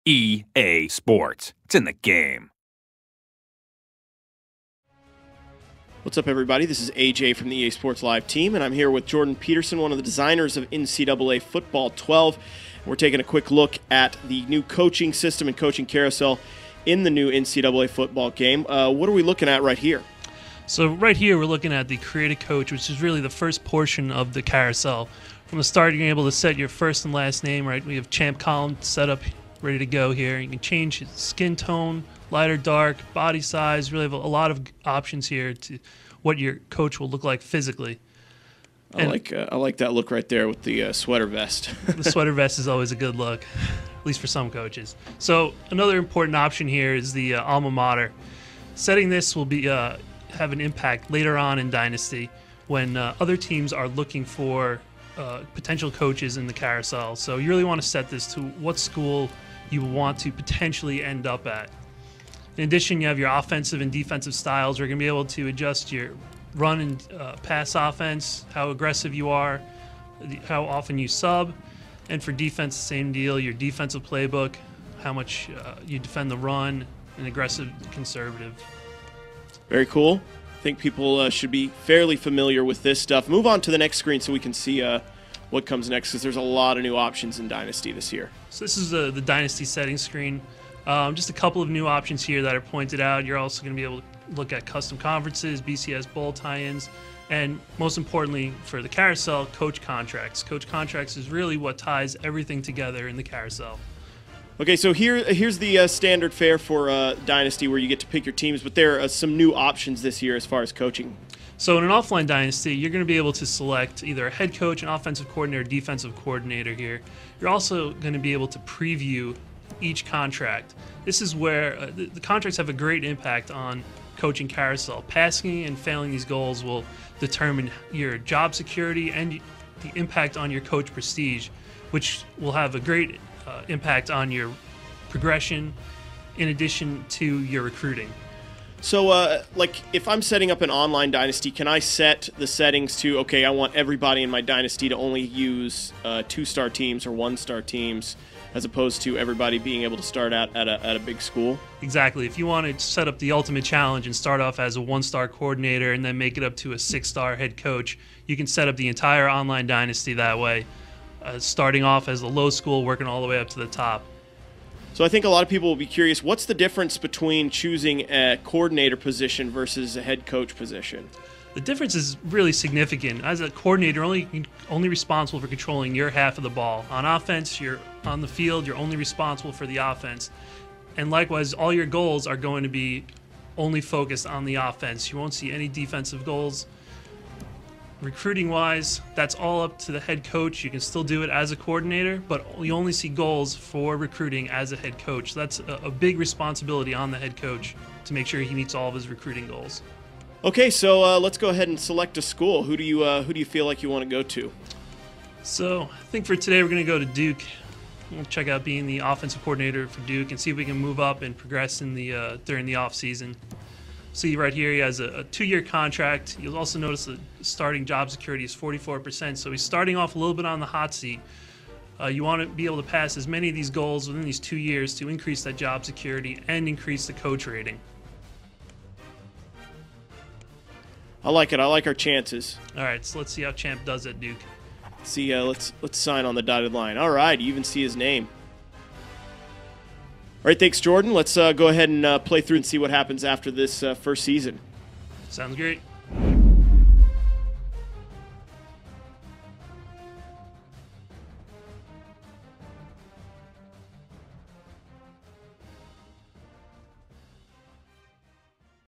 EA Sports. It's in the game. What's up, everybody? This is AJ from the EA Sports Live team, and I'm here with Jordan Peterson, one of the designers of NCAA Football 12. We're taking a quick look at the new coaching system and coaching carousel in the new NCAA football game. What are we looking at right here? So right here, we're looking at the Create a Coach, which is really the first portion of the carousel. From the start, you're able to set your first and last name, right? We have champ column set up, ready to go here. You can change skin tone, light or dark, body size. Really have a lot of options here to what your coach will look like physically. I like that look right there with the sweater vest. The sweater vest is always a good look, at least for some coaches. So another important option here is the alma mater. Setting this will be have an impact later on in Dynasty when other teams are looking for potential coaches in the carousel. So you really want to set this to what school you want to potentially end up at. In addition, you have your offensive and defensive styles. You're going to be able to adjust your run and pass offense, how aggressive you are, how often you sub. And for defense, the same deal, your defensive playbook, how much you defend the run, and aggressive, conservative. Very cool. I think people should be fairly familiar with this stuff. Move on to the next screen so we can see what comes next, because there's a lot of new options in Dynasty this year. So this is the Dynasty settings screen. Just a couple of new options here that are pointed out. You're also going to be able to look at custom conferences, BCS bowl tie-ins, and most importantly for the carousel, coach contracts. Coach contracts is really what ties everything together in the carousel. Okay, so here's the standard fare for Dynasty where you get to pick your teams, but there are some new options this year as far as coaching. So in an offline Dynasty, you're going to be able to select either a head coach, an offensive coordinator, defensive coordinator here. You're also going to be able to preview each contract. This is where the contracts have a great impact on coaching carousel. Passing and failing these goals will determine your job security and the impact on your coach prestige, which will have a great impact on your progression in addition to your recruiting. So, like, if I'm setting up an online Dynasty, can I set the settings to, okay, I want everybody in my Dynasty to only use 2-star teams or 1-star teams, as opposed to everybody being able to start out at a big school? Exactly. If you want to set up the ultimate challenge and start off as a 1-star coordinator and then make it up to a 6-star head coach, you can set up the entire online Dynasty that way, starting off as a low school, working all the way up to the top. So I think a lot of people will be curious, what's the difference between choosing a coordinator position versus a head coach position? The difference is really significant. As a coordinator, you're only responsible for controlling your half of the ball. On offense, you're on the field, you're only responsible for the offense. And likewise, all your goals are going to be only focused on the offense. You won't see any defensive goals. Recruiting-wise, that's all up to the head coach. You can still do it as a coordinator, but you only see goals for recruiting as a head coach. So that's a big responsibility on the head coach to make sure he meets all of his recruiting goals. Okay, so let's go ahead and select a school. Who do you feel like you want to go to? So I think for today we're going to go to Duke. We'll check out being the offensive coordinator for Duke and see if we can move up and progress in the during the off season. See right here, he has a 2-year contract. You'll also notice the starting job security is 44%, so he's starting off a little bit on the hot seat. You want to be able to pass as many of these goals within these 2 years to increase that job security and increase the coach rating. I like it. I like our chances. All right, so let's see how Champ does at Duke. See, let's sign on the dotted line. All right, you even see his name. All right, thanks, Jordan. Let's go ahead and play through and see what happens after this first season. Sounds great.